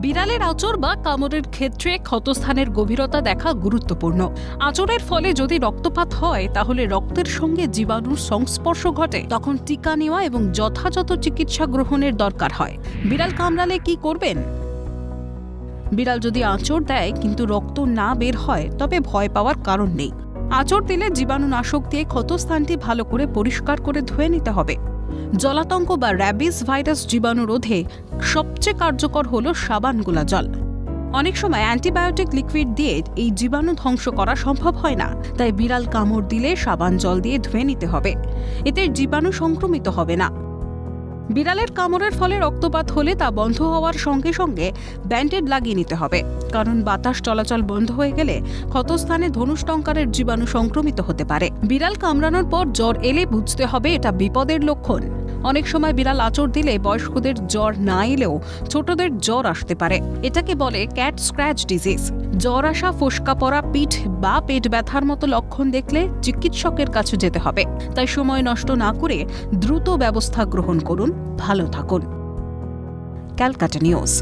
বিড়ালের আঁচড় বা কামড়ের ক্ষেত্রে ক্ষতস্থানের গভীরতা দেখা গুরুত্বপূর্ণ। আঁচড়ের ফলে যদি রক্তপাত হয় তাহলে রক্তের সঙ্গে জীবাণুর সংস্পর্শ ঘটে, তখন টিকা নেওয়া এবং যথাযথ চিকিৎসা গ্রহণের দরকার হয়। বিড়াল কামড়ালে কি করবেন? বিড়াল যদি আঁচড় দেয় কিন্তু রক্ত না বের হয় তবে ভয় পাওয়ার কারণ নেই। আঁচড় দিলে জীবাণুনাশক দিয়ে ক্ষতস্থানটি ভালো করে পরিষ্কার করে ধুয়ে নিতে হবে। জলাতঙ্ক বা র্যাবিস ভাইরাস জীবাণু রোধে সবচেয়ে কার্যকর হলো সাবান গোলা জল। অনেক সময় অ্যান্টিবায়োটিক লিকুইড দিয়ে এই জীবাণু ধ্বংস করা সম্ভব হয় না, তাই বিড়াল কামড় দিলে সাবান জল দিয়ে ধুয়ে নিতে হবে। এতে জীবাণু সংক্রমিত হবে না। বিড়ালের কামড়ের ফলে রক্তপাত হলে তা বন্ধ হওয়ার সঙ্গে সঙ্গে ব্যান্ডেড লাগিয়ে নিতে হবে, কারণ বাতাস চলাচল বন্ধ হয়ে গেলে ক্ষতস্থানে ধনুষ্টঙ্কারের জীবাণু সংক্রমিত হতে পারে। বিড়াল কামড়ানোর পর জ্বর এলে বুঝতে হবে এটা বিপদের লক্ষণ। অনেক সময় বিড়াল আঁচড় দিলে বয়স্কদের জ্বর না এলেও ছোটদের জ্বর আসতে পারে। এটাকে বলে ক্যাট স্ক্র্যাচ ডিজিজ। জ্বর আসা, ফোসকা পড়া, পিঠ বা পেট ব্যথার মতো লক্ষণ দেখলে চিকিৎসকের কাছে যেতে হবে। তাই সময় নষ্ট না করে দ্রুত ব্যবস্থা গ্রহণ করুন। ভালো থাকুন। ক্যালকাটা নিউজ।